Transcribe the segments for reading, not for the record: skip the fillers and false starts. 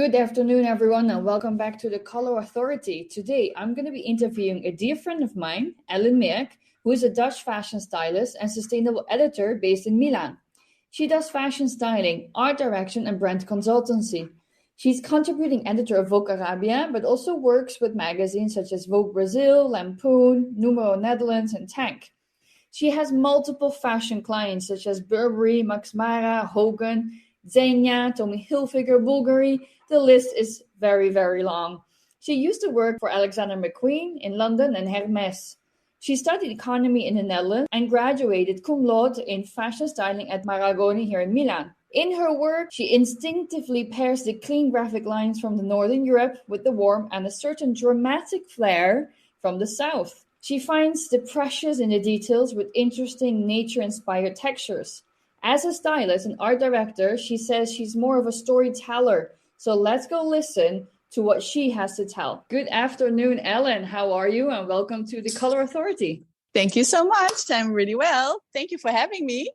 Good afternoon, everyone, and welcome back to the Color Authority. Today, I'm going to be interviewing a dear friend of mine, Mirck, who is a Dutch fashion stylist and sustainable editor based in Milan. She does fashion styling, art direction, and brand consultancy. She's contributing editor of Vogue Arabia, but also works with magazines such as Vogue Brazil, Lampoon, Numerò Netherlands, and Tank. She has multiple fashion clients such as Burberry, Max Mara, Hogan, Zegna, Tommy Hilfiger, Bvlgari. The list is very, very long. She used to work for Alexander McQueen in London and Hermes. She studied economy in the Netherlands and graduated cum laude in fashion styling at Maragoni here in Milan. In her work, she instinctively pairs the clean graphic lines from the Northern Europe with the warm and a certain dramatic flair from the South. She finds the precious in the details with interesting nature-inspired textures. As a stylist and art director, she says she's more of a storyteller. So let's go listen to what she has to tell. Good afternoon, Ellen. How are you? And welcome to the Color Authority. Thank you so much. I'm really well. Thank you for having me.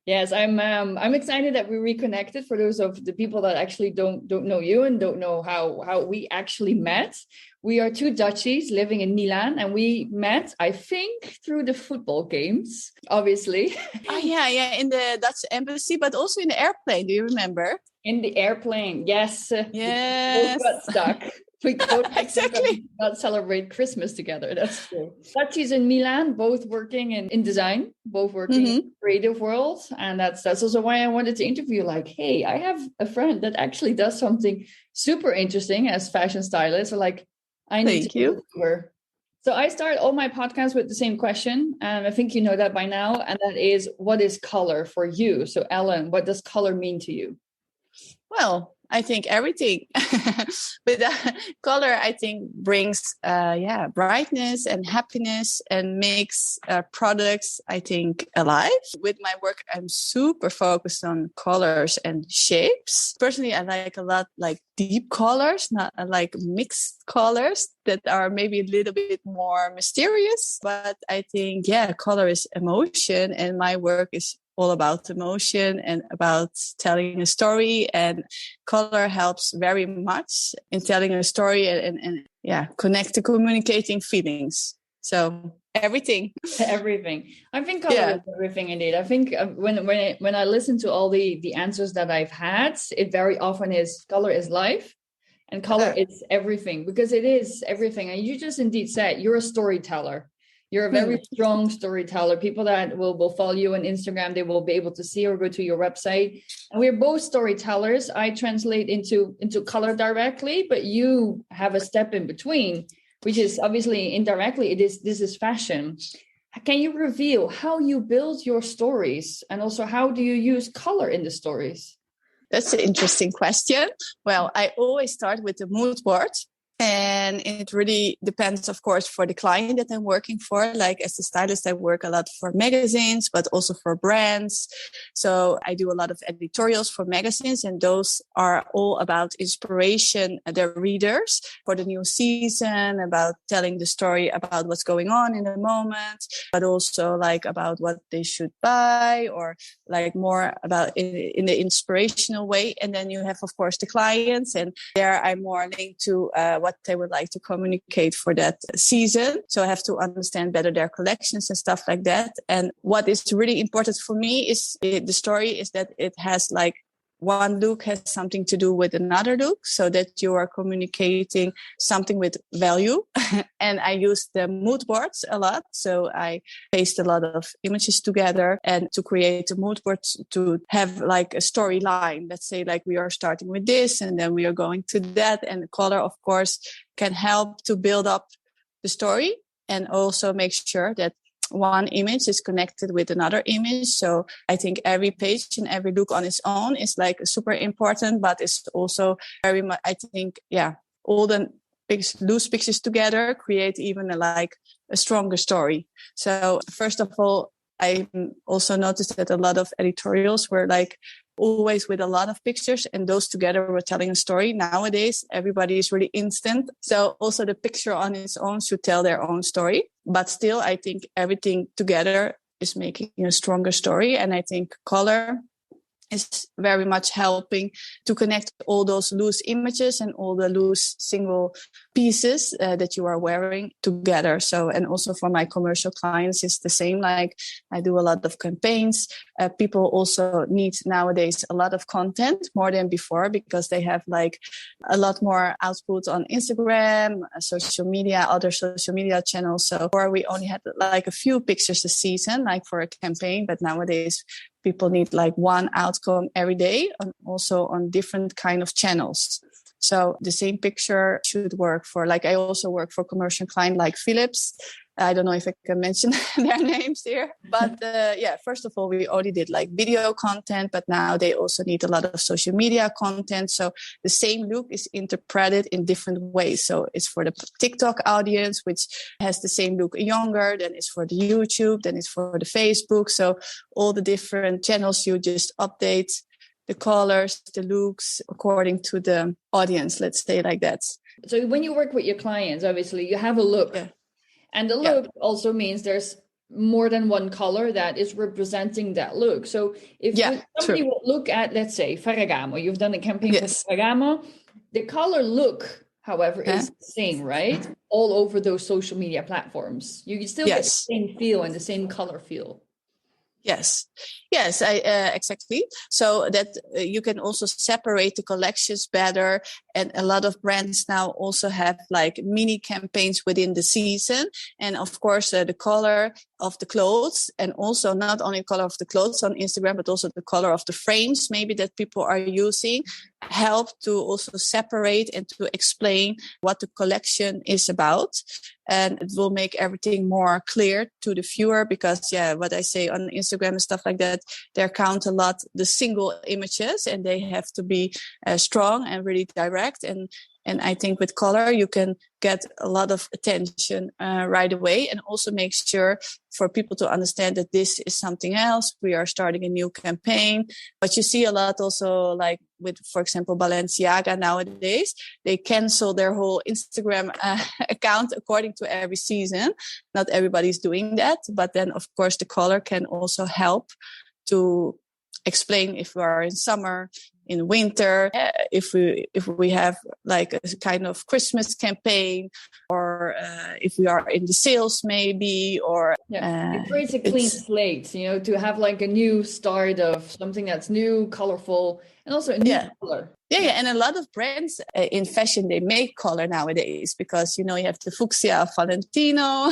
Yes, I'm excited that we reconnected. For those of the people that actually don't know you and don't know how we actually met. We are two Dutchies living in Milan, and we met, I think, through the football games, obviously. Oh, yeah, in the Dutch embassy, but also in the airplane. Do you remember? In the airplane, yes. Yes. We both got stuck. We both exactly not celebrate Christmas together. That's true. Dutchies in Milan, both working in design, both working in the creative world. And that's also why I wanted to interview. Like, hey, I have a friend that actually does something super interesting as fashion stylist. So like, I need Thank to you. her. So I start all my podcasts with the same question. And I think you know that by now. And that is, what is color for you? So Ellen, what does color mean to you? Well, I think everything. But color, I think, brings brightness and happiness and makes products, I think, alive. With my work, I'm super focused on colors and shapes. Personally, I like a lot like deep colors, not like mixed colors that are maybe a little bit more mysterious. But I think, color is emotion, and my work is all about emotion and about telling a story, and color helps very much in telling a story and connect to communicating feelings. So everything. I think color is everything indeed. I think when I listen to all the answers that I've had, it very often is color is life and color is everything, because it is everything. And you just indeed said you're a storyteller. You're a very strong storyteller. People that will follow you on Instagram, they will be able to see or go to your website. And we're both storytellers. I translate into color directly, but you have a step in between, which is obviously indirectly, this is fashion. Can you reveal how you build your stories, and also how do you use color in the stories? That's an interesting question. Well, I always start with the mood board. And it really depends, of course, for the client that I'm working for. Like as a stylist, I work a lot for magazines, but also for brands. So I do a lot of editorials for magazines, and those are all about inspiration, their readers for the new season, about telling the story about what's going on in the moment, but also like about what they should buy, or like more about in the inspirational way. And then you have, of course, the clients, and there I'm more linked to what they would like to communicate for that season. So I have to understand better their collections and stuff like that. And what is really important for me is the story is that it has like one look has something to do with another look, so that you are communicating something with value. And I use the mood boards a lot. So I paste a lot of images together, and to create a mood board to have like a storyline. Let's say like we are starting with this and then we are going to that. And the color, of course, can help to build up the story and also make sure that one image is connected with another image. So I think every page and every look on its own is like super important, but it's also very much, I think, all the loose pictures together create even a stronger story. So first of all, I also noticed that a lot of editorials were like always with a lot of pictures, and those together were telling a story. Nowadays, everybody is really instant. So also the picture on its own should tell their own story. But still, I think everything together is making a stronger story. And I think color is very much helping to connect all those loose images and all the loose single pieces that you are wearing together. So, and also for my commercial clients, it's the same. Like I do a lot of campaigns. People also need nowadays a lot of content more than before because they have like a lot more output on Instagram, social media, other social media channels. So before we only had like a few pictures a season, like for a campaign, but nowadays people need like one outcome every day and also on different kind of channels. So the same picture should work for, like I also work for commercial client like Philips. I don't know if I can mention their names here, but first of all, we already did like video content, but now they also need a lot of social media content. So the same look is interpreted in different ways. So it's for the TikTok audience, which has the same look younger, then it's for the YouTube, then it's for the Facebook. So all the different channels, you just update the colors, the looks according to the audience, let's say like that. So when you work with your clients, obviously you have a look. Yeah. And the look also means there's more than one color that is representing that look. So if somebody would look at, let's say, Ferragamo, you've done a campaign for Ferragamo, the color look, however, is the same, right? All over those social media platforms. You can still get the same feel and the same color feel. Yes, exactly. So that you can also separate the collections better. And a lot of brands now also have like mini campaigns within the season. And of course, the color of the clothes, and also not only color of the clothes on Instagram, but also the color of the frames maybe that people are using, help to also separate and to explain what the collection is about. And it will make everything more clear to the viewer because, what I say on Instagram and stuff like that, they count a lot the single images and they have to be strong and really direct. And I think with color, you can get a lot of attention right away and also make sure for people to understand that this is something else. We are starting a new campaign. But you see a lot also like with, for example, Balenciaga nowadays, they cancel their whole Instagram account according to every season. Not everybody's doing that. But then, of course, the color can also help to explain if we are in summer, in winter, if we have like a kind of Christmas campaign, or if we are in the sales maybe, or it creates a clean slate, to have like a new start of something that's new, colorful, and also a new color. And a lot of brands in fashion, they make color nowadays because, you have the Fuchsia Valentino,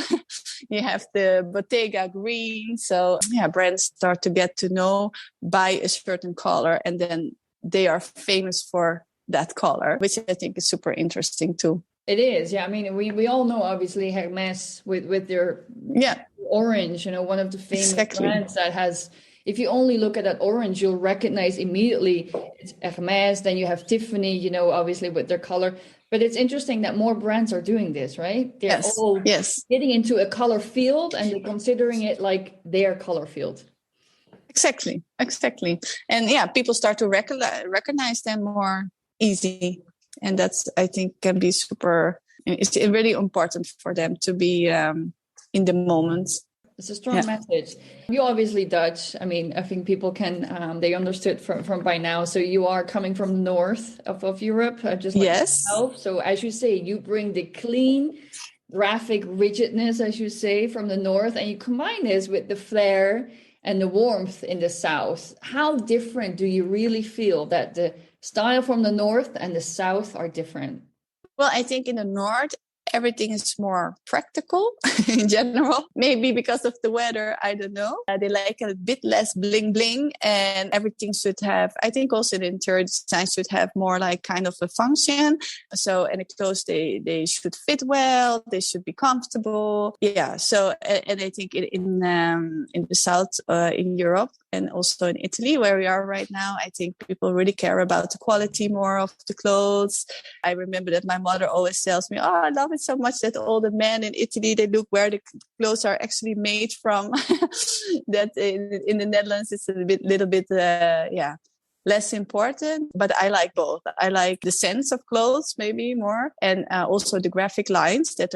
you have the Bottega green. So brands start to get to know by a certain color, and then they are famous for that color, which I think is super interesting too. It is. Yeah. I mean, we all know obviously Hermes with their orange, one of the famous brands that has, if you only look at that orange, you'll recognize immediately it's Hermes. Then you have Tiffany, obviously with their color. But it's interesting that more brands are doing this, right? They're all getting into a color field and they're considering it like their color field. Exactly. And people start to recognize them more easy. And that's, I think, can be it's really important for them to be in the moment. It's a strong message. You're obviously Dutch. I mean, I think people can, they understood from by now. So you are coming from the north of Europe, just like yourself. So as you say, you bring the clean, graphic rigidness, as you say, from the north, and you combine this with the flair and the warmth in the south. How different do you really feel that the style from the north and the south are different? Well, I think in the north, everything is more practical in general. Maybe because of the weather, I don't know. They like a bit less bling bling, and everything should have, I think also the interior design should have more like kind of a function. So, and the clothes, they should fit well. They should be comfortable. Yeah. So, and I think in the south, in Europe, and also in Italy, where we are right now, I think people really care about the quality more of the clothes. I remember that my mother always tells me, I love it so much that all the men in Italy, they look where the clothes are actually made from. That in the Netherlands, it's a little bit, less important, but I like both. I like the sense of clothes maybe more, and also the graphic lines that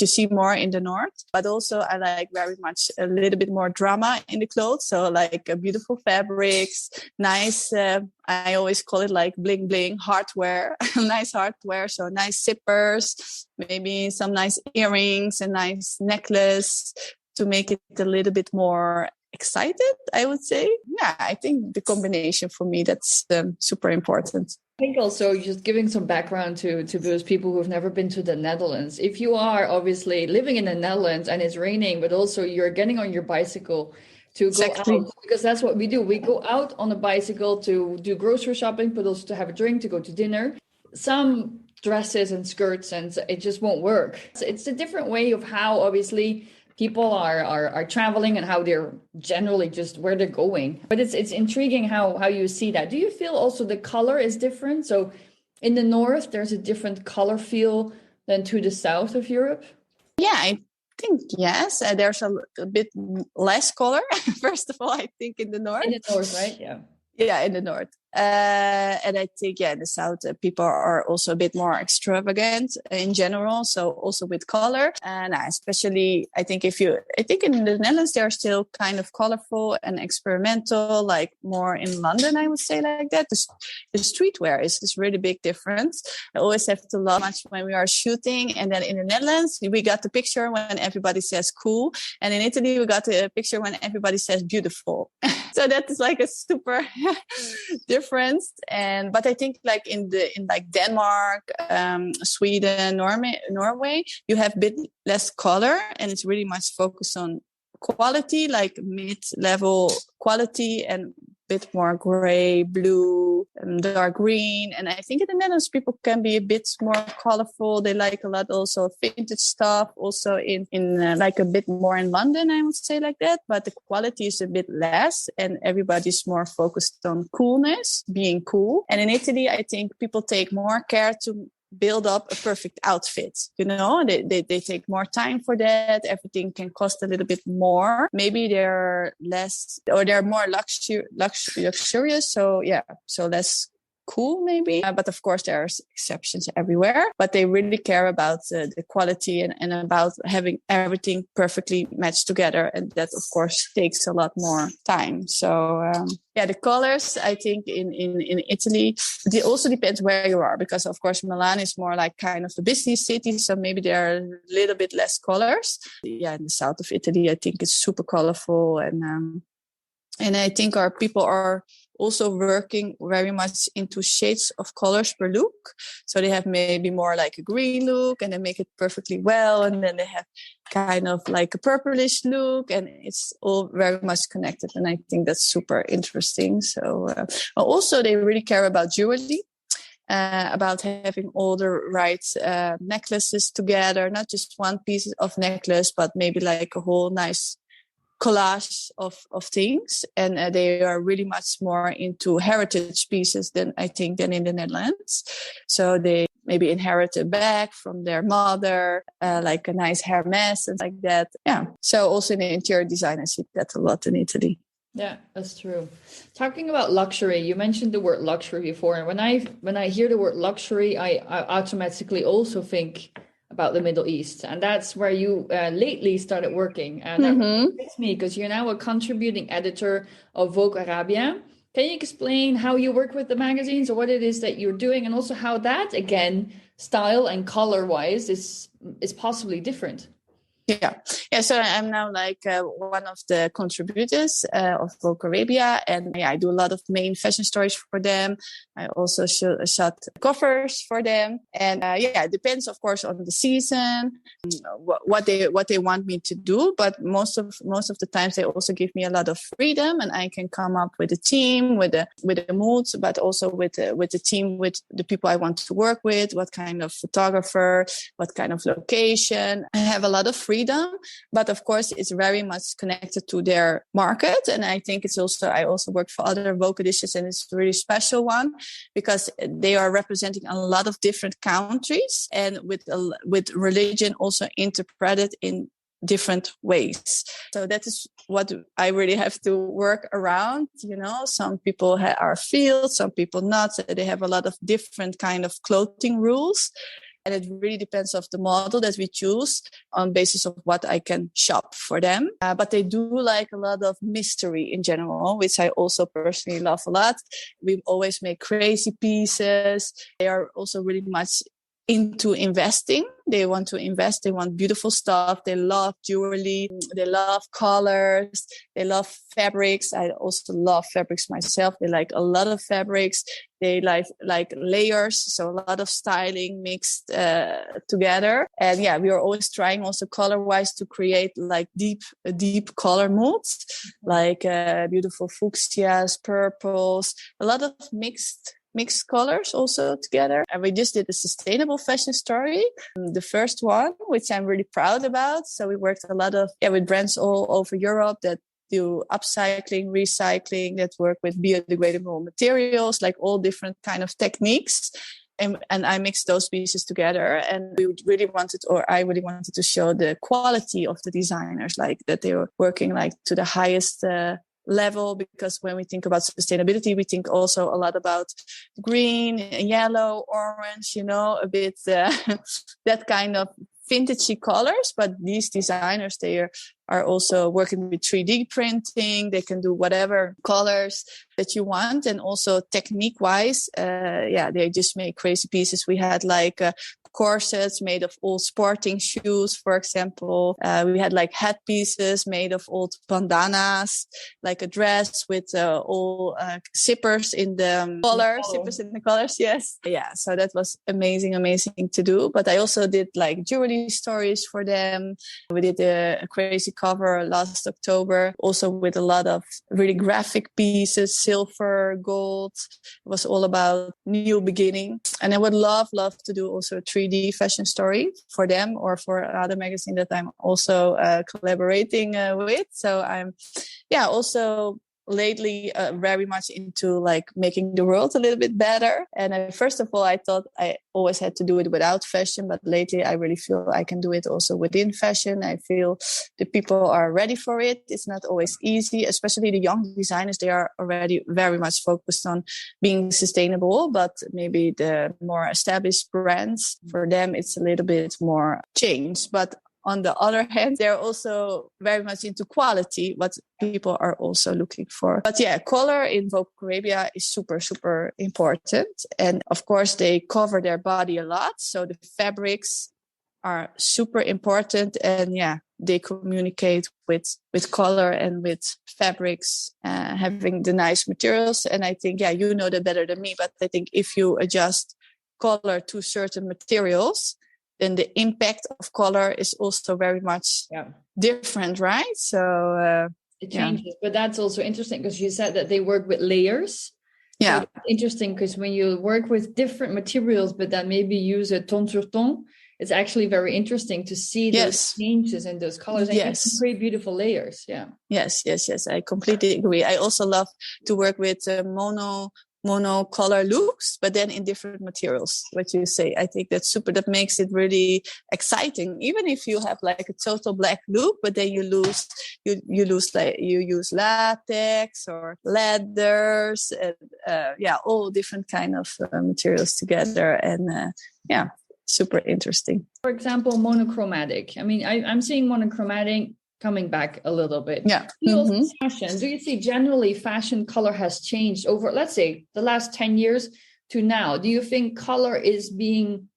you see more in the north. But also I like very much a little bit more drama in the clothes. So like beautiful fabrics, nice, I always call it like bling bling hardware, nice hardware. So nice zippers, maybe some nice earrings, a nice necklace to make it a little bit more excited, I would say. Yeah, I think the combination for me, that's super important. I think also just giving some background to those people who've never been to the Netherlands. If you are obviously living in the Netherlands and it's raining, but also you're getting on your bicycle to go out, because that's what we do. We go out on a bicycle to do grocery shopping, but also to have a drink, to go to dinner. Some dresses and skirts, and it just won't work. It's a different way of how obviously people are traveling and how they're generally just where they're going. But it's intriguing how you see that. Do you feel also the color is different? So in the north, there's a different color feel than to the south of Europe? Yeah, I think yes. There's a bit less color, first of all, I think in the north. In the north, right? Yeah. Yeah, in the north. And I think, in the south, people are also a bit more extravagant in general. So also with color. And especially, I think in the Netherlands, they're still kind of colorful and experimental, like more in London, I would say like that. The streetwear is really big difference. I always have to love much when we are shooting. And then in the Netherlands, we got the picture when everybody says cool. And in Italy, we got the picture when everybody says beautiful. So that is like a super difference. But I think like in Denmark, Sweden, Norway, you have a bit less color, and it's really much focused on quality, like mid-level quality, and bit more gray, blue, dark green. And I think in the Netherlands, people can be a bit more colorful. They like a lot also vintage stuff, also in like a bit more in London, I would say like that. But the quality is a bit less, and everybody's more focused on coolness, being cool. And in Italy, I think people take more care to build up a perfect outfit. They take more time for that. Everything can cost a little bit more. Maybe they're less, or they're more luxurious. So less cool maybe. But of course, there's exceptions everywhere. But they really care about the quality and about having everything perfectly matched together. And that, of course, takes a lot more time. So the colors, I think in Italy, it also depends where you are, because of course Milan is more like kind of a business city, so maybe there are a little bit less colors. Yeah, in the south of Italy, I think it's super colorful, and I think our people are also working very much into shades of colors per look. So they have maybe more like a green look, and they make it perfectly well. And then they have kind of like a purplish look, and it's all very much connected. And I think that's super interesting. So also they really care about jewelry. About having all the right necklaces together, not just one piece of necklace, but maybe like a whole nice collage of things. And they are really much more into heritage pieces than in the Netherlands. So they maybe inherit a bag from their mother, like a nice Hermes and like that. Yeah. So also in the interior design, I see that a lot in Italy. Yeah, that's true. Talking about luxury, you mentioned the word luxury before. And when I hear the word luxury, I automatically also think about the Middle East. And that's where you lately started working. And that makes me, because you're now a contributing editor of Vogue Arabia. Can you explain how you work with the magazines, or what it is that you're doing, and also how that, again, style and color wise is possibly different? Yeah. So I'm now like one of the contributors of Vogue Arabia, and I do a lot of main fashion stories for them. I also shot covers for them, and it depends, of course, on the season, what they want me to do. But most of the times, they also give me a lot of freedom, and I can come up with a team, with the moods, but also with the team, with the people I want to work with, what kind of photographer, what kind of location. I have a lot of freedom. But of course, it's very much connected to their market. And I think I also work for other Vogue editions, and it's a really special one because they are representing a lot of different countries, and with religion also interpreted in different ways. So that is what I really have to work around. Some people are field, some people not. So they have a lot of different kind of clothing rules. And it really depends on the model that we choose on basis of what I can shop for them. But they do like a lot of mystery in general, which I also personally love a lot. We always make crazy pieces. They are also really much into investing. They want to invest. They want beautiful stuff. They love jewelry. They love colors. They love fabrics. I also love fabrics myself. They like a lot of fabrics. They like layers. So a lot of styling mixed together. And yeah, we are always trying also color-wise to create like deep color moods, like beautiful fuchsias, purples, a lot of mixed colors also together. And we just did a sustainable fashion story, the first one, which I'm really proud about. So we worked a lot with brands all over Europe that do upcycling, recycling, that work with biodegradable materials, like all different kind of techniques. And I mixed those pieces together, and I really wanted to show the quality of the designers, like that they were working like to the highest level, because when we think about sustainability, we think also a lot about green, yellow, orange, a bit that kind of vintagey colors. But these designers, they are also working with 3D printing. They can do whatever colors that you want. And also technique wise, they just make crazy pieces. We had like corsets made of old sporting shoes, for example. We had like headpieces made of old bandanas, like a dress with all zippers in the collars. Yes. Yeah. So that was amazing to do. But I also did like jewelry stories for them. We did a crazy cover last October, also with a lot of really graphic pieces, silver, gold. It was all about new beginning. And I would love to do also a 3D fashion story for them or for another magazine that I'm also collaborating with. So I'm also lately very much into like making the world a little bit better. And first of all, I thought I always had to do it without fashion, but lately I really feel I can do it also within fashion. I feel the people are ready for it. It's not always easy, especially the young designers. They are already very much focused on being sustainable, but maybe the more established brands, for them, it's a little bit more changed. But on the other hand, they're also very much into quality, what people are also looking for. But yeah, color in Vogue Arabia is super, super important. And of course, they cover their body a lot. So the fabrics are super important. And yeah, they communicate with color and with fabrics, having the nice materials. And I think, you know that better than me, but I think if you adjust color to certain materials, then the impact of color is also very much different, right? So it changes, but that's also interesting because you said that they work with layers. Yeah, so interesting because when you work with different materials, but then maybe use a ton sur ton, it's actually very interesting to see those changes in those colors. And you can create beautiful layers. Yeah. Yes. I completely agree. I also love to work with mono color looks, but then in different materials. What you say, I think that's super. That makes it really exciting. Even if you have like a total black look, but then you use latex or leathers, and all different kind of materials together, and super interesting. For example, monochromatic. I mean, I'm seeing monochromatic coming back a little bit. Yeah. Fashion. Do you see generally fashion color has changed over, let's say, the last 10 years to now? Do you think color is being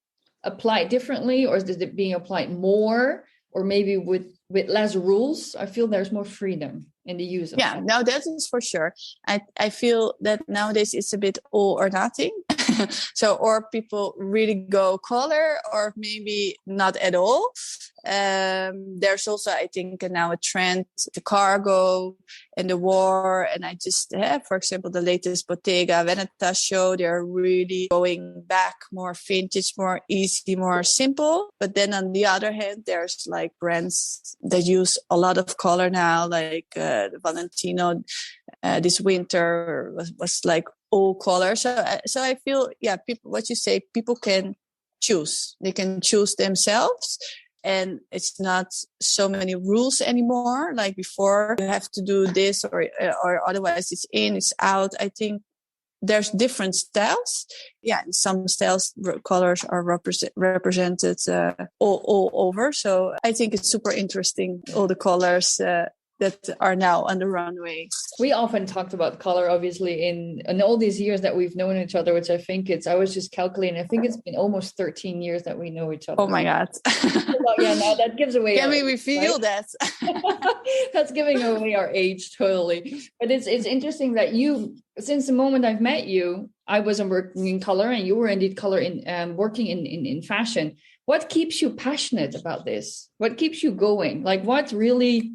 applied differently, or is it being applied more, or maybe with less rules? I feel there's more freedom in the use of color. No, that is for sure. I feel that nowadays it's a bit all or nothing. So, or people really go color, or maybe not at all. There's also, I think, now a trend, the cargo and the war. And I just have, for example, the latest Bottega Veneta show. They're really going back, more vintage, more easy, more simple. But then on the other hand, there's like brands that use a lot of color now, like Valentino this winter was like all color. So I feel, people, what you say, people can choose. They can choose themselves. and it's not so many rules anymore. Like before, you have to do this or otherwise it's in, it's out. I think there's different styles. Yeah, in some styles, colors are represented all over. So I think it's super interesting, all the colors that are now on the runway. We often talked about color, obviously, in all these years that we've known each other, which I think I was just calculating, I think it's been almost 13 years that we know each other. Oh my God. Well, yeah, now that gives away. Can we reveal that? That's giving away our age, totally. But it's interesting that since the moment I've met you, I wasn't working in color and you were indeed working in fashion. What keeps you passionate about this? What keeps you going? Like what really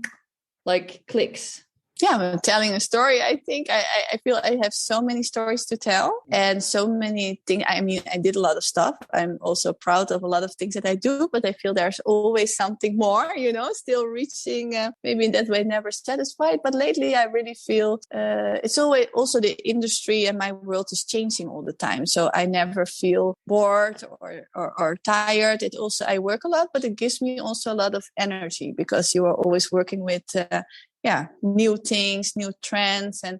clicks? Yeah, I'm telling a story. I think I feel I have so many stories to tell and so many things. I mean, I did a lot of stuff. I'm also proud of a lot of things that I do, but I feel there's always something more, still reaching, maybe in that way, never satisfied. But lately I really feel it's always also the industry and my world is changing all the time. So I never feel bored or tired. I work a lot, but it gives me also a lot of energy because you are always working with new things, new trends. And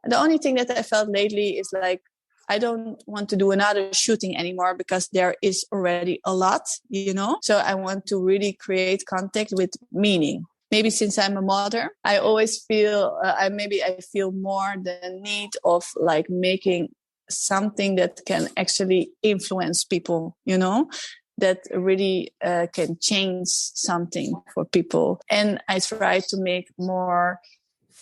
the only thing that I felt lately is like, I don't want to do another shooting anymore because there is already a lot, So I want to really create contact with meaning. Maybe since I'm a mother, I always feel, I feel more the need of like making something that can actually influence people, that really can change something for people. And I try to make more,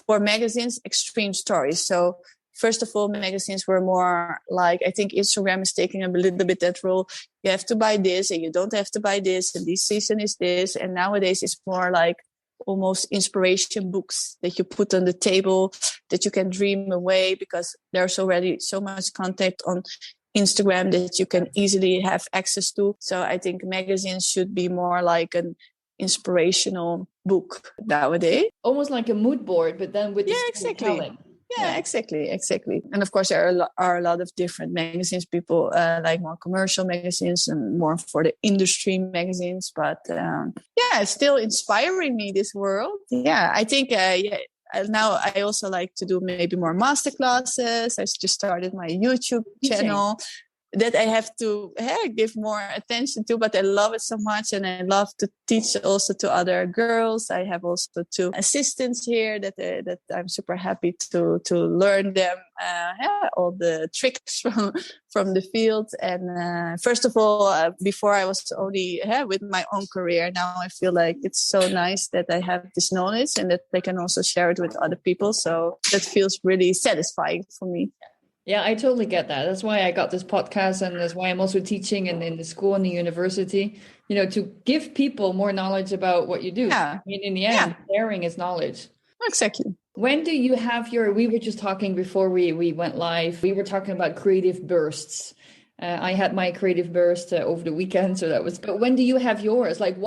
for magazines, extreme stories. So first of all, magazines were more like, I think Instagram is taking a little bit that role. You have to buy this and you don't have to buy this. And this season is this. And nowadays it's more like almost inspiration books that you put on the table that you can dream away because there's already so much content on Instagram that you can easily have access to. So I think magazines should be more like an inspirational book nowadays. Almost like a mood board, but then with exactly. Yeah, exactly. And of course, there are a lot of different magazines. People like more commercial magazines and more for the industry magazines. But it's still inspiring me, this world. Yeah, I think now I also like to do maybe more masterclasses. I just started my YouTube channel that I have to give more attention to, but I love it so much. And I love to teach also to other girls. I have also 2 assistants here that I'm super happy to learn them, all the tricks from the field. And first of all, before I was only with my own career. Now I feel like it's so nice that I have this knowledge and that I can also share it with other people. So that feels really satisfying for me. Yeah, I totally get that. That's why I got this podcast, and that's why I'm also teaching in the school and the university, to give people more knowledge about what you do. Yeah. I mean, in the end, sharing is knowledge. Exactly. When do you have we were just talking before we went live, we were talking about creative bursts. I had my creative burst over the weekend, but when do you have yours? Like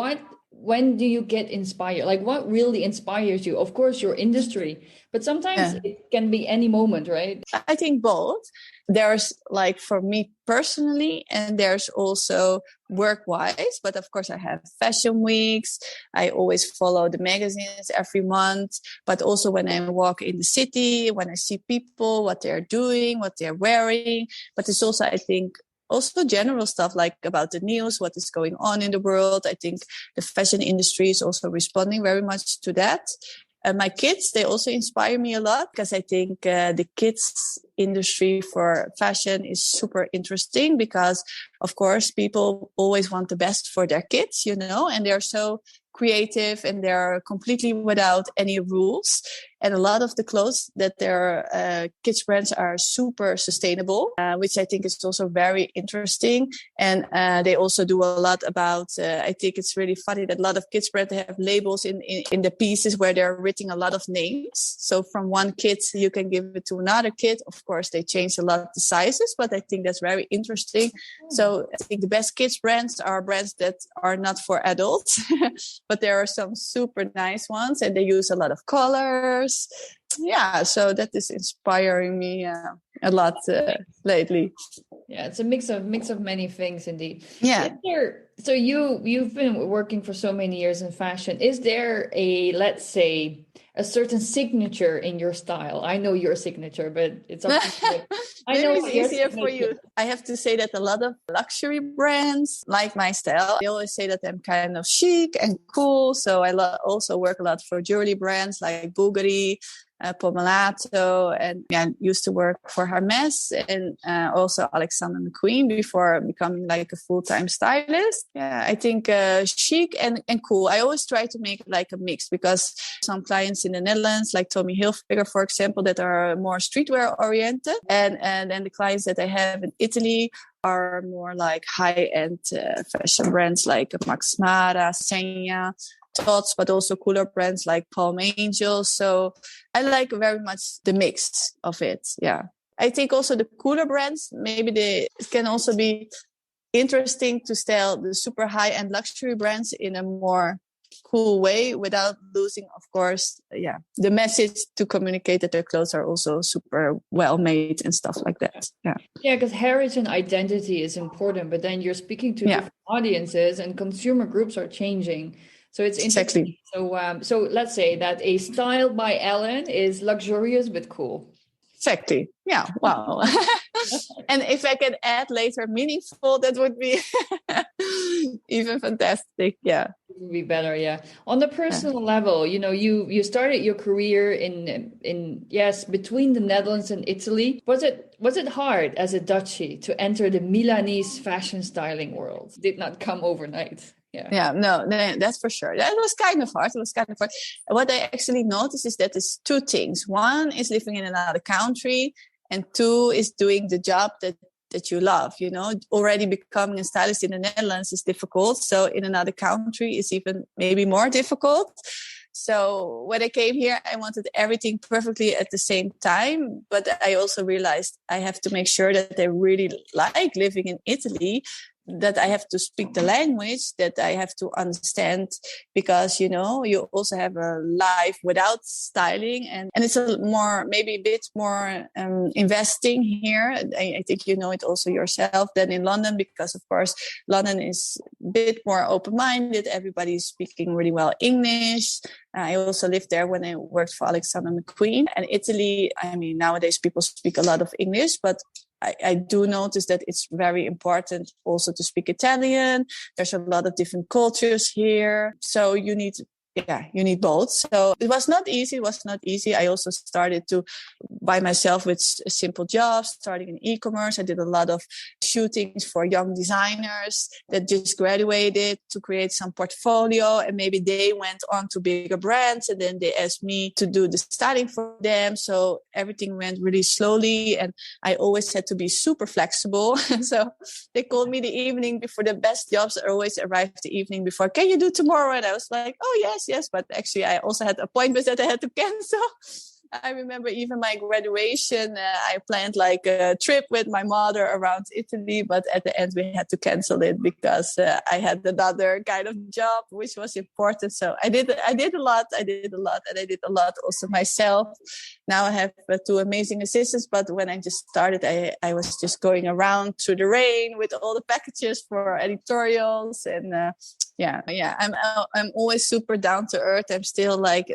when do you get inspired? Like what really inspires you? Of course, your industry, but sometimes it can be any moment, right? I think both. There's like for me personally, and there's also work-wise. But of course, I have fashion weeks. I always follow the magazines every month. But also when I walk in the city, when I see people, what they're doing, what they're wearing. But it's also, I think, also general stuff like about the news, what is going on in the world. I think the fashion industry is also responding very much to that. My kids, they also inspire me a lot because I think the kids industry for fashion is super interesting because, of course, people always want the best for their kids, and they're so creative and they're completely without any rules. And a lot of the clothes that their kids brands are super sustainable, which I think is also very interesting. And they also do a lot about, I think it's really funny that a lot of kids brands have labels in the pieces where they're written a lot of names. So from one kid, you can give it to another kid. Of course, they change a lot the sizes, but I think that's very interesting. So I think the best kids brands are brands that are not for adults, but there are some super nice ones and they use a lot of colors. so that is inspiring me a lot lately. Yeah, it's a mix of many things indeed. Yeah. So you've been working for so many years in fashion. Is there let's say, a certain signature in your style? I know your signature, but it's up to you. I know it's easier for you. I have to say that a lot of luxury brands like my style. I always say that I'm kind of chic and cool. So I also work a lot for jewelry brands like Bvlgari, Pomellato, and I used to work for Hermes and also Alexander McQueen before becoming like a full-time stylist. Yeah, I think chic and cool. I always try to make like a mix, because some clients in the Netherlands, like Tommy Hilfiger, for example, that are more streetwear oriented, and then the clients that I have in Italy are more like high-end fashion brands like Max Mara, Zegna, Tots, but also cooler brands like Palm Angels. So I like very much the mix of it. Yeah. I think also the cooler brands, maybe it can also be interesting to sell the super high-end luxury brands in a more cool way without losing, of course, the message to communicate that their clothes are also super well made and stuff like that. Yeah, because heritage and identity is important, but then you're speaking to different audiences and consumer groups are changing. So it's interesting. Exactly. So let's say that a style by Ellen is luxurious but cool. Exactly. Yeah. Wow. And if I can add later meaningful, that would be even fantastic. Yeah. It would be better. Yeah. On the personal level, you started your career in between the Netherlands and Italy. Was it hard as a Dutchie to enter the Milanese fashion styling world? Did not come overnight. Yeah, no, that's for sure. That was kind of hard. What I actually noticed is that there's two things. One is living in another country, and two is doing the job that you love. Already becoming a stylist in the Netherlands is difficult. So in another country is even maybe more difficult. So when I came here, I wanted everything perfectly at the same time. But I also realized I have to make sure that I really like living in Italy, that I have to speak the language, that I have to understand, because, you also have a life without styling, and it's maybe a bit more investing here. I think you know it also yourself than in London, because of course London is a bit more open-minded. Everybody is speaking really well English. I also lived there when I worked for Alexander McQueen. And Italy, nowadays people speak a lot of English, but I do notice that it's very important also to speak Italian. There's a lot of different cultures here. So you need both. So it was not easy. I also started by myself with simple jobs, starting in e-commerce. I did a lot of shootings for young designers that just graduated to create some portfolio, and maybe they went on to bigger brands, and then they asked me to do the styling for them. So everything went really slowly, and I always had to be super flexible. So they called me the evening before. The best jobs always arrive the evening before. Can you do tomorrow? And I was like, oh yes, but actually I also had appointments that I had to cancel. I remember even my graduation, I planned like a trip with my mother around Italy, but at the end we had to cancel it because I had another kind of job, which was important. So I did a lot, and I did a lot also myself. Now I have two amazing assistants, but when I just started, I was just going around through the rain with all the packages for editorials, and I'm always super down to earth. I'm still like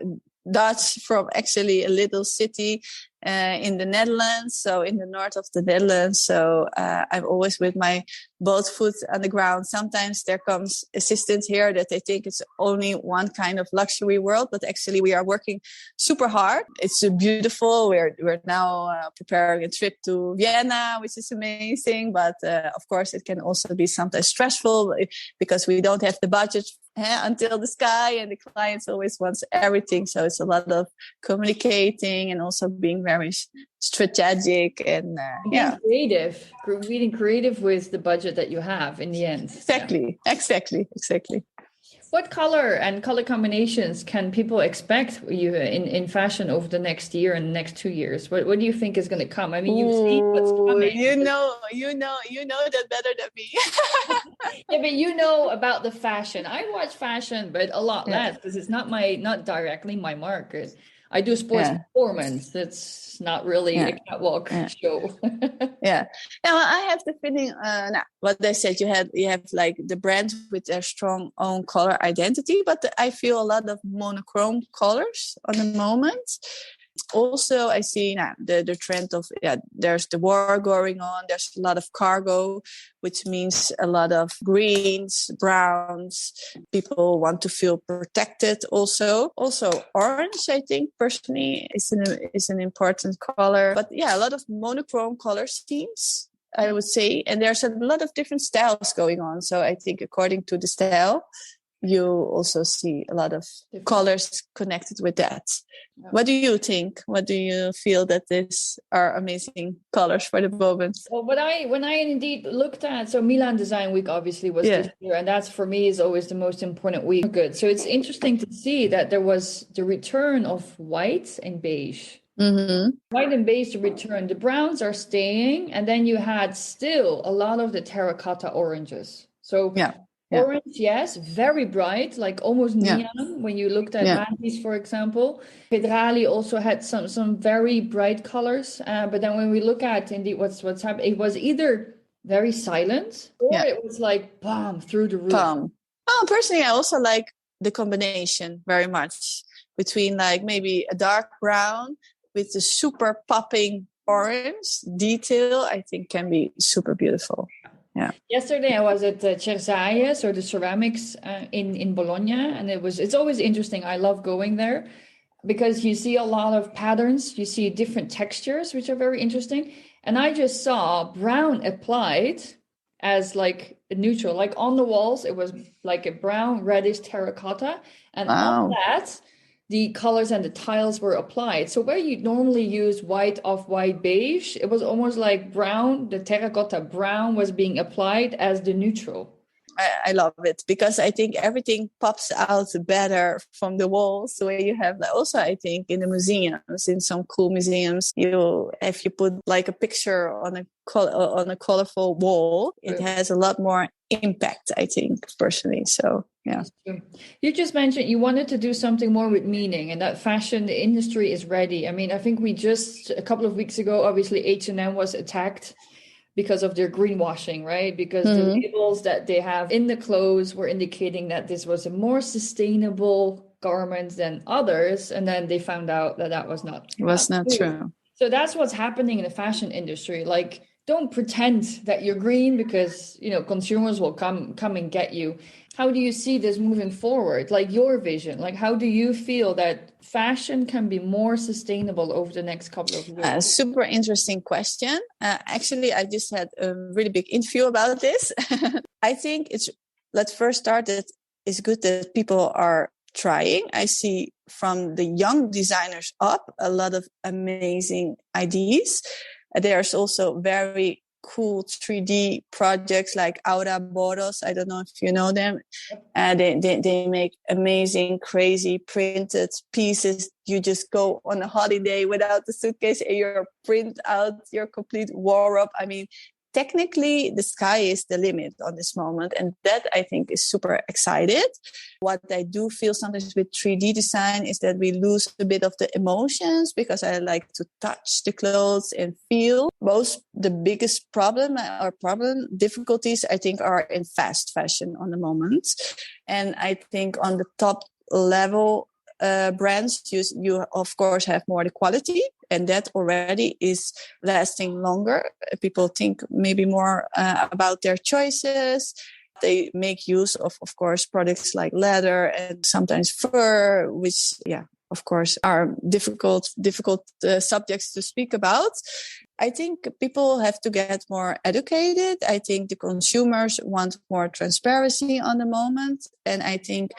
Dutch from actually a little city in the Netherlands, so in the north of the Netherlands. So I'm always with my both foot on the ground. Sometimes there comes assistants here that they think it's only one kind of luxury world, but actually we are working super hard. It's beautiful. We're now preparing a trip to Vienna, which is amazing. But of course, it can also be sometimes stressful because we don't have the budget until the sky, and the clients always wants everything. So it's a lot of communicating and also being very strategic and being creative with the budget that you have in the end. Exactly. What color and color combinations can people expect you in fashion over the next year and the next 2 years? What do you think is going to come? I mean, you've seen what's coming. You know that better than me. Yeah, but you know about the fashion. I watch fashion, but a lot less because it's not directly my market. I do sports performance. It's not really a catwalk show. Yeah. Now I have the feeling, what they said, you have like the brand with their strong own color identity, but I feel a lot of monochrome colors on the moment. Also, I see now the trend of, there's the war going on. There's a lot of cargo, which means a lot of greens, browns. People want to feel protected also. Also, orange, I think, personally, is an important color. But yeah, a lot of monochrome color schemes, I would say. And there's a lot of different styles going on. So I think according to the style, you also see a lot of colors connected with that. Yeah. What do you think? What do you feel that these are amazing colors for the moment? Well, when I indeed looked at, so Milan Design Week obviously was this year, and that's for me is always the most important week. Good. So it's interesting to see that there was the return of white and beige. Mm-hmm. White and beige return. The browns are staying, and then you had still a lot of the terracotta oranges. So orange, yes, very bright, like almost neon when you looked at Bandi's, for example. Bvlgari also had some very bright colors. But then when we look at indeed what's happened, it was either very silent or it was like bam through the roof. Oh, personally, I also like the combination very much between like maybe a dark brown with the super popping orange detail. I think can be super beautiful. Yeah. Yesterday I was at Cersaie, or the ceramics in Bologna, and it's always interesting. I love going there because you see a lot of patterns, you see different textures, which are very interesting. And I just saw brown applied as like a neutral, like on the walls, it was like a brown reddish terracotta, and on that the colors and the tiles were applied. So where you normally use white, off-white, beige, it was almost like brown, the terracotta brown was being applied as the neutral. I love it because I think everything pops out better from the walls. The way you have that. Also, I think in the museums, in some cool museums, if you put like a picture on a colorful wall, it has a lot more impact, I think, personally. So yeah. You just mentioned you wanted to do something more with meaning, and that fashion, the industry is ready. I mean, I think we just a couple of weeks ago, obviously H&M was attacked because of their greenwashing, right? Because the labels that they have in the clothes were indicating that this was a more sustainable garment than others. And then they found out that was not true. So that's what's happening in the fashion industry. Like, don't pretend that you're green because, consumers will come and get you. How do you see this moving forward? Like your vision, like how do you feel that fashion can be more sustainable over the next couple of years? Super interesting question. Actually, I just had a really big interview about this. I think let's first start that it's good that people are trying. I see from the young designers up a lot of amazing ideas. There's also very cool 3D projects like Aura Boros. I don't know if you know them. They make amazing, crazy printed pieces. You just go on a holiday without the suitcase and you print out your complete wardrobe. I mean, technically, the sky is the limit on this moment. And that, I think, is super excited. What I do feel sometimes with 3D design is that we lose a bit of the emotions because I like to touch the clothes and feel. The biggest difficulties, I think, are in fast fashion on the moment. And I think on the top level brands, you of course have more the quality, and that already is lasting longer. People think maybe more about their choices. They make use of course, products like leather and sometimes fur, which, of course, are difficult subjects to speak about. I think people have to get more educated. I think the consumers want more transparency on the moment. And I think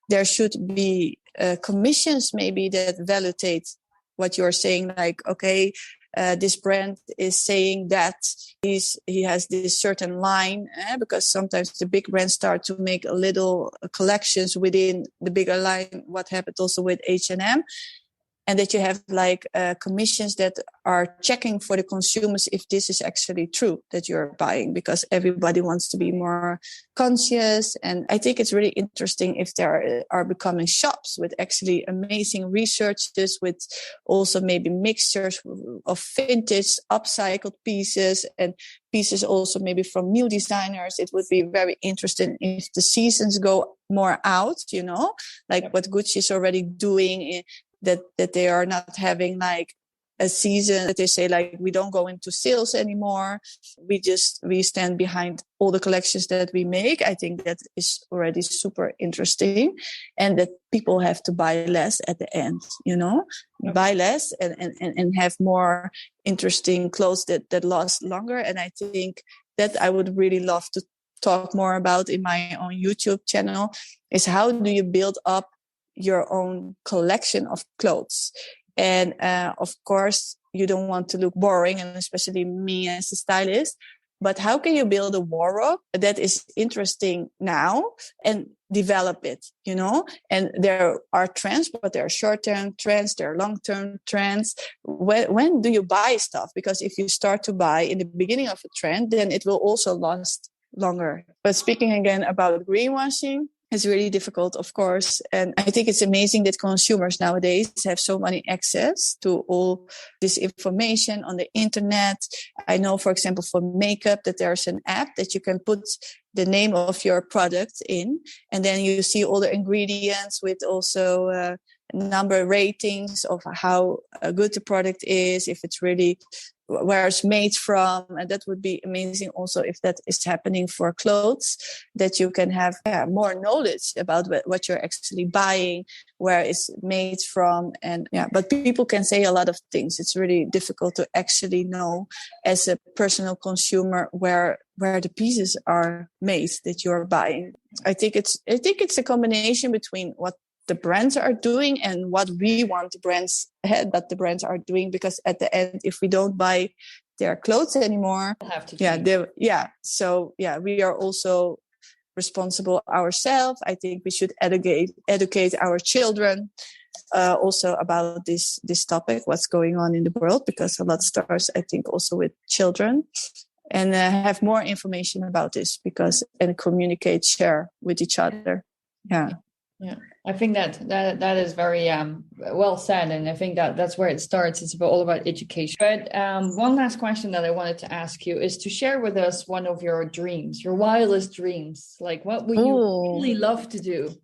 there should be commissions maybe that validate what you're saying, like, okay, this brand is saying that he has this certain line, because sometimes the big brands start to make little collections within the bigger line. What happened also with H&M. and that you have like commissions that are checking for the consumers if this is actually true that you're buying, because everybody wants to be more conscious. And I think it's really interesting if there are becoming shops with actually amazing researches, with also maybe mixtures of vintage, upcycled pieces, and pieces also maybe from new designers. It would be very interesting if the seasons go more out, like what Gucci is already doing, that they are not having like a season that they say like, we don't go into sales anymore. We stand behind all the collections that we make. I think that is already super interesting, and that people have to buy less at the end, buy less and have more interesting clothes that last longer. And I think that I would really love to talk more about in my own YouTube channel, is how do you build up your own collection of clothes. And of course, you don't want to look boring, and especially me as a stylist. But how can you build a wardrobe that is interesting now and develop it, And there are trends, but there are short-term trends, there are long-term trends. When do you buy stuff? Because if you start to buy in the beginning of a trend, then it will also last longer. But speaking again about greenwashing, it's really difficult, of course. And I think it's amazing that consumers nowadays have so many access to all this information on the internet. I know, for example, for makeup, that there's an app that you can put the name of your product in, and then you see all the ingredients with also number ratings of how good the product is, if it's really where it's made from. And that would be amazing also if that is happening for clothes, that you can have more knowledge about what you're actually buying, where it's made from. And but people can say a lot of things. It's really difficult to actually know as a personal consumer where the pieces are made that you're buying. I think it's a combination between what the brands are doing and what we want the brands that the brands are doing, because at the end, if we don't buy their clothes anymore, we are also responsible ourselves. I think we should educate our children also about this topic, what's going on in the world, because a lot starts, I think, also with children, and have more information about this, and communicate, share with each other. Yeah, I think that is very well said, and I think that's where it starts. It's all about education. But one last question that I wanted to ask you is to share with us one of your dreams, your wildest dreams. Like, what would you really love to do?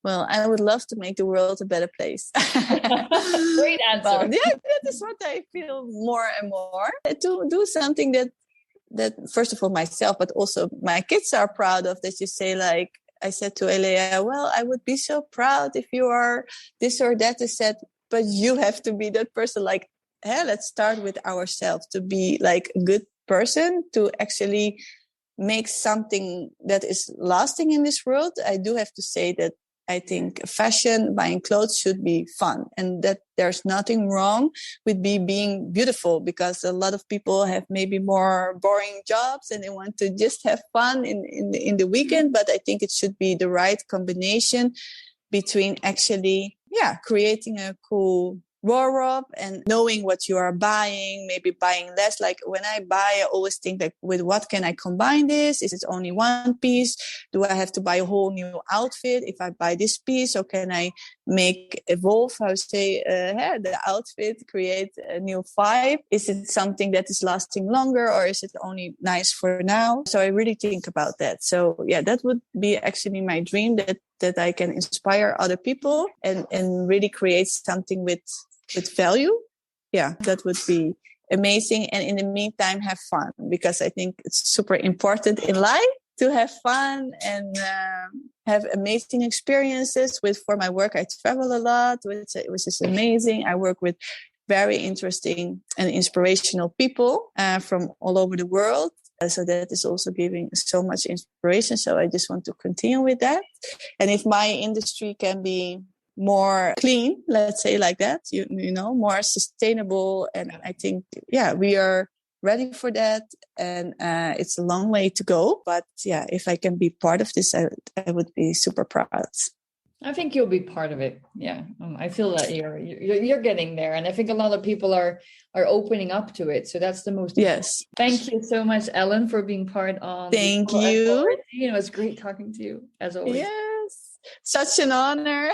Well, I would love to make the world a better place. Great answer. Well, that is what I feel more and more. To do something that first of all myself, but also my kids are proud of. That you say, like, I said to Elea, well, I would be so proud if you are this or that. I said, but you have to be that person. Like, let's start with ourselves to be like a good person, to actually make something that is lasting in this world. I do have to say that I think fashion, buying clothes should be fun, and that there's nothing wrong with being beautiful, because a lot of people have maybe more boring jobs and they want to just have fun in the weekend. But I think it should be the right combination between actually, creating a cool wardrobe and knowing what you are buying, maybe buying less. Like when I buy, I always think like, with what can I combine this? Is it only one piece? Do I have to buy a whole new outfit if I buy this piece? Or can I evolve, the outfit, create a new vibe? Is it something that is lasting longer, or is it only nice for now? So I really think about that. So that would be actually my dream, that I can inspire other people and really create something with value. That would be amazing. And in the meantime, have fun, because I think it's super important in life to have fun and have amazing experiences. For my work, I travel a lot, which is amazing. I work with very interesting and inspirational people from all over the world. So that is also giving so much inspiration. So I just want to continue with that. And if my industry can be more clean, let's say like that, more sustainable. And I think, we are ready for that. And it's a long way to go. But if I can be part of this, I would be super proud. I think you'll be part of it. Yeah, I feel that you're getting there, and I think a lot of people are opening up to it. So that's the most important. Yes. Thank you so much, Ellen, for being part on. Thank you. It was great talking to you as always. Yes, such an honor.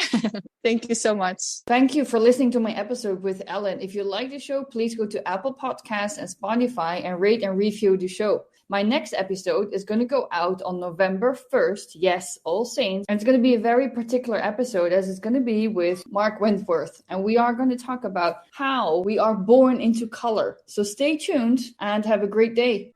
Thank you so much. Thank you for listening to my episode with Ellen. If you like the show, please go to Apple Podcasts and Spotify and rate and review the show. My next episode is going to go out on November 1st. Yes, All Saints. And it's going to be a very particular episode as it's going to be with Mark Wentworth. And we are going to talk about how we are born into color. So stay tuned and have a great day.